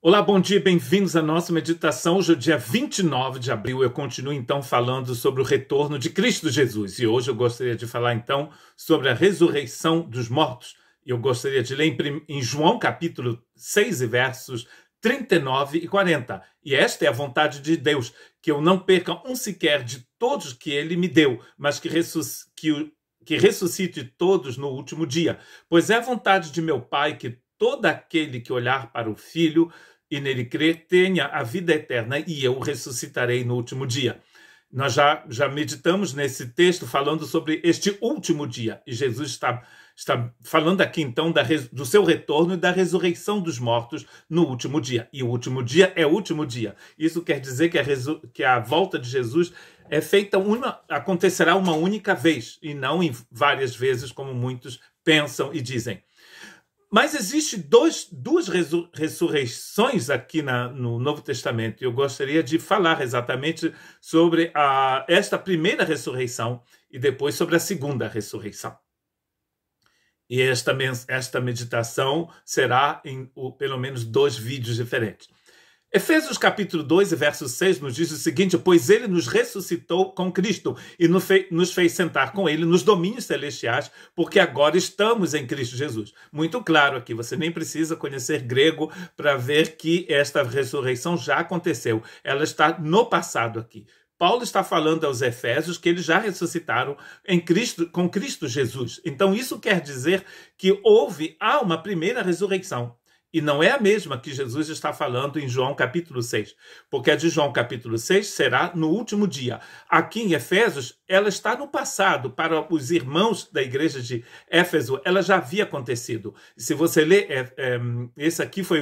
Olá, bom dia, bem-vindos à nossa meditação. Hoje é o dia 29 de abril. Eu continuo então falando sobre o retorno de Cristo Jesus. E hoje eu gostaria de falar então sobre a ressurreição dos mortos. Eu gostaria de ler em João capítulo 6, versos 39 e 40. E esta é a vontade de Deus, que eu não perca um sequer de todos que ele me deu, mas que ressuscite todos no último dia. Pois é a vontade de meu Pai que todo aquele que olhar para o Filho e nele crer tenha a vida eterna, e eu o ressuscitarei no último dia. Nós já meditamos nesse texto falando sobre este último dia, e Jesus está falando aqui então do seu retorno e da ressurreição dos mortos no último dia. E o último dia é o último dia. Isso quer dizer que a volta de Jesus é feita acontecerá uma única vez, e não em várias vezes, como muitos pensam e dizem. Mas existem duas ressurreições aqui no Novo Testamento. Eu gostaria de falar exatamente sobre esta primeira ressurreição e depois sobre a segunda ressurreição. E esta meditação será em pelo menos 2 vídeos diferentes. Efésios capítulo 2, verso 6 nos diz o seguinte: pois ele nos ressuscitou com Cristo e nos fez sentar com ele nos domínios celestiais, porque agora estamos em Cristo Jesus. Muito claro aqui, você nem precisa conhecer grego para ver que esta ressurreição já aconteceu. Ela está no passado aqui. Paulo está falando aos Efésios que eles já ressuscitaram com Cristo Jesus. Então isso quer dizer que há uma primeira ressurreição. E não é a mesma que Jesus está falando em João capítulo 6, porque a de João capítulo 6 será no último dia. Aqui em Efésios, ela está no passado. Para os irmãos da igreja de Éfeso, ela já havia acontecido. Se você ler, esse aqui foi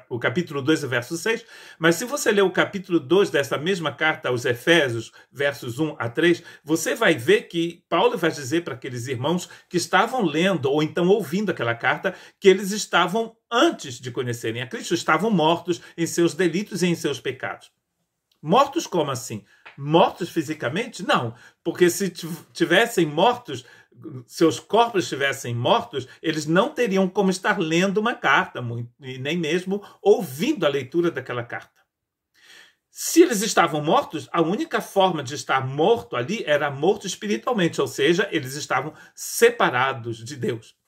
o capítulo 2, verso 6, mas se você ler o capítulo 2 dessa mesma carta aos Efésios, versos 1 a 3, você vai ver que Paulo vai dizer para aqueles irmãos que estavam lendo ou então ouvindo aquela carta que eles estavam antes de conhecerem a Cristo, estavam mortos em seus delitos e em seus pecados. Mortos como assim? Mortos fisicamente? Não, porque se tivessem mortos, seus corpos estivessem mortos, eles não teriam como estar lendo uma carta, e nem mesmo ouvindo a leitura daquela carta. Se eles estavam mortos, a única forma de estar morto ali era morto espiritualmente, ou seja, eles estavam separados de Deus.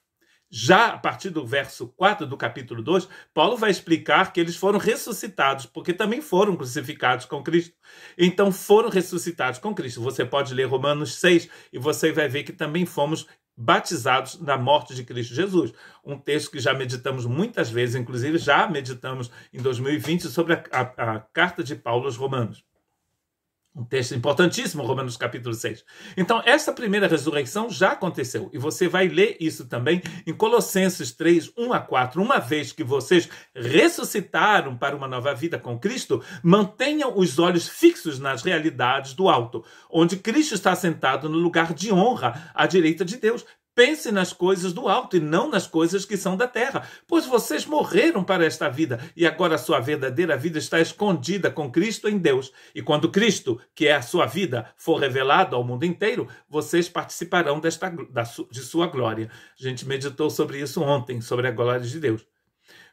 Já a partir do verso 4 do capítulo 2, Paulo vai explicar que eles foram ressuscitados, porque também foram crucificados com Cristo. Então foram ressuscitados com Cristo. Você pode ler Romanos 6 e você vai ver que também fomos batizados na morte de Cristo Jesus. Um texto que já meditamos muitas vezes, inclusive já meditamos em 2020 sobre a carta de Paulo aos Romanos. Um texto importantíssimo, Romanos capítulo 6. Então, essa primeira ressurreição já aconteceu. E você vai ler isso também em Colossenses 3, 1 a 4. Uma vez que vocês ressuscitaram para uma nova vida com Cristo, mantenham os olhos fixos nas realidades do alto, onde Cristo está sentado no lugar de honra à direita de Deus. Pense nas coisas do alto e não nas coisas que são da terra, pois vocês morreram para esta vida e agora a sua verdadeira vida está escondida com Cristo em Deus. E quando Cristo, que é a sua vida, for revelado ao mundo inteiro, vocês participarão de sua glória. A gente meditou sobre isso ontem, sobre a glória de Deus.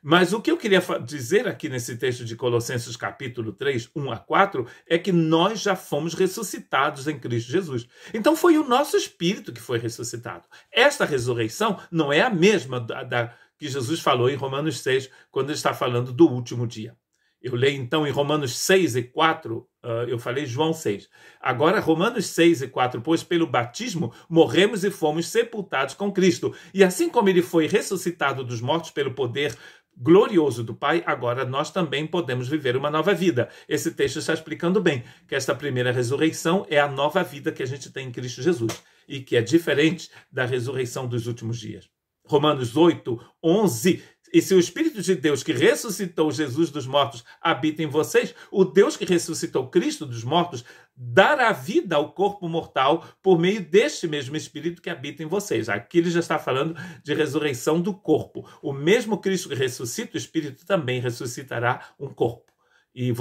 Mas o que eu queria dizer aqui nesse texto de Colossenses capítulo 3, 1 a 4, é que nós já fomos ressuscitados em Cristo Jesus. Então foi o nosso espírito que foi ressuscitado. Esta ressurreição não é a mesma da que Jesus falou em Romanos 6, quando ele está falando do último dia. Eu leio então em Romanos 6 e 4, eu falei João 6. Agora Romanos 6 e 4, pois pelo batismo morremos e fomos sepultados com Cristo. E assim como ele foi ressuscitado dos mortos pelo poder glorioso do Pai, agora nós também podemos viver uma nova vida. Esse texto está explicando bem que esta primeira ressurreição é a nova vida que a gente tem em Cristo Jesus e que é diferente da ressurreição dos últimos dias. Romanos 8, 11. E se o Espírito de Deus que ressuscitou Jesus dos mortos habita em vocês, o Deus que ressuscitou Cristo dos mortos dará vida ao corpo mortal por meio deste mesmo Espírito que habita em vocês. Aqui ele já está falando de ressurreição do corpo. O mesmo Cristo que ressuscita, o Espírito também ressuscitará um corpo. E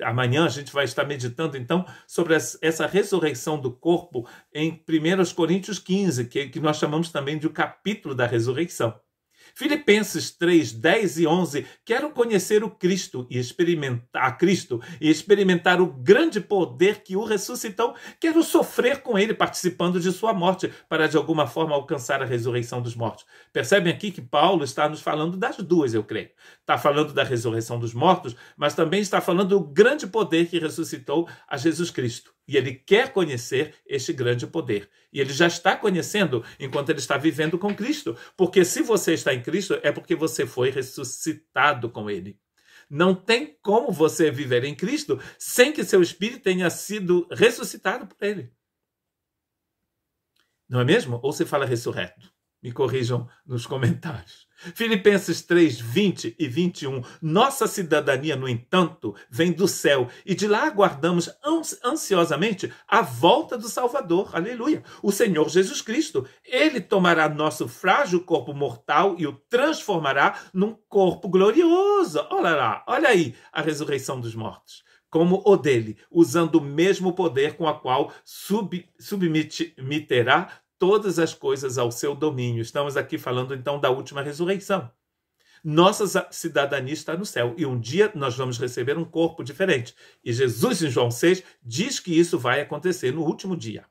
amanhã a gente vai estar meditando então sobre essa ressurreição do corpo em 1 Coríntios 15, que nós chamamos também de o capítulo da ressurreição. Filipenses 3, 10 e 11. Quero conhecer o Cristo e experimentar o grande poder que o ressuscitou. Quero sofrer com ele, participando de sua morte, para de alguma forma alcançar a ressurreição dos mortos. Percebem aqui que Paulo está nos falando das duas, eu creio. Está falando da ressurreição dos mortos, mas também está falando do grande poder que ressuscitou a Jesus Cristo. E ele quer conhecer este grande poder. E ele já está conhecendo enquanto ele está vivendo com Cristo. Porque se você está em Cristo, é porque você foi ressuscitado com ele. Não tem como você viver em Cristo sem que seu espírito tenha sido ressuscitado por ele. Não é mesmo? Ou você fala ressurreto? Me corrijam nos comentários. Filipenses 3, 20 e 21. Nossa cidadania, no entanto, vem do céu, e de lá aguardamos ansiosamente a volta do Salvador. Aleluia! O Senhor Jesus Cristo. Ele tomará nosso frágil corpo mortal e o transformará num corpo glorioso. Olha lá, olha aí a ressurreição dos mortos. Como o dele, usando o mesmo poder com a qual submeterá todas as coisas ao seu domínio. Estamos aqui falando então da última ressurreição. Nossa cidadania está no céu e um dia nós vamos receber um corpo diferente. E Jesus, em João 6, diz que isso vai acontecer no último dia.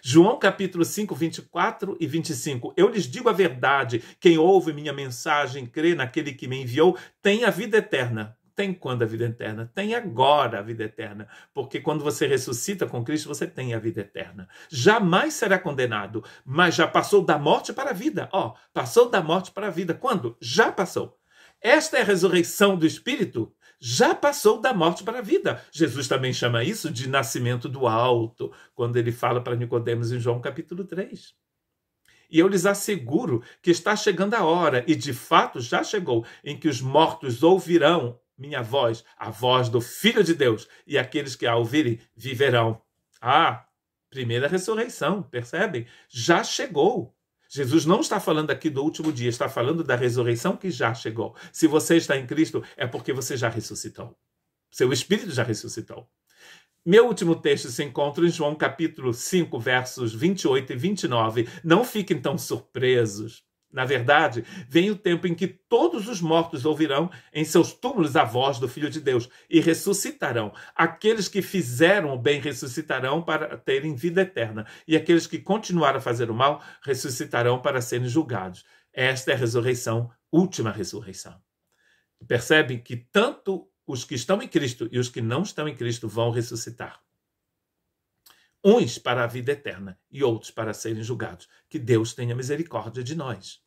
João capítulo 5, 24 e 25. Eu lhes digo a verdade, quem ouve minha mensagem, crê naquele que me enviou, tem a vida eterna. Tem quando a vida eterna? Tem agora a vida eterna. Porque quando você ressuscita com Cristo, você tem a vida eterna. Jamais será condenado, mas já passou da morte para a vida. Passou da morte para a vida. Quando? Já passou. Esta é a ressurreição do Espírito. Já passou da morte para a vida. Jesus também chama isso de nascimento do alto, quando ele fala para Nicodemos em João capítulo 3. E eu lhes asseguro que está chegando a hora, e de fato já chegou, em que os mortos ouvirão minha voz, a voz do Filho de Deus, e aqueles que a ouvirem viverão. Primeira ressurreição, percebem? Já chegou. Jesus não está falando aqui do último dia, está falando da ressurreição que já chegou. Se você está em Cristo, é porque você já ressuscitou. Seu espírito já ressuscitou. Meu último texto se encontra em João capítulo 5, versos 28 e 29. Não fiquem tão surpresos. Na verdade, vem o tempo em que todos os mortos ouvirão em seus túmulos a voz do Filho de Deus e ressuscitarão. Aqueles que fizeram o bem ressuscitarão para terem vida eterna, e aqueles que continuaram a fazer o mal ressuscitarão para serem julgados. Esta é a ressurreição, última ressurreição. Percebem que tanto os que estão em Cristo e os que não estão em Cristo vão ressuscitar. Uns para a vida eterna e outros para serem julgados. Que Deus tenha misericórdia de nós.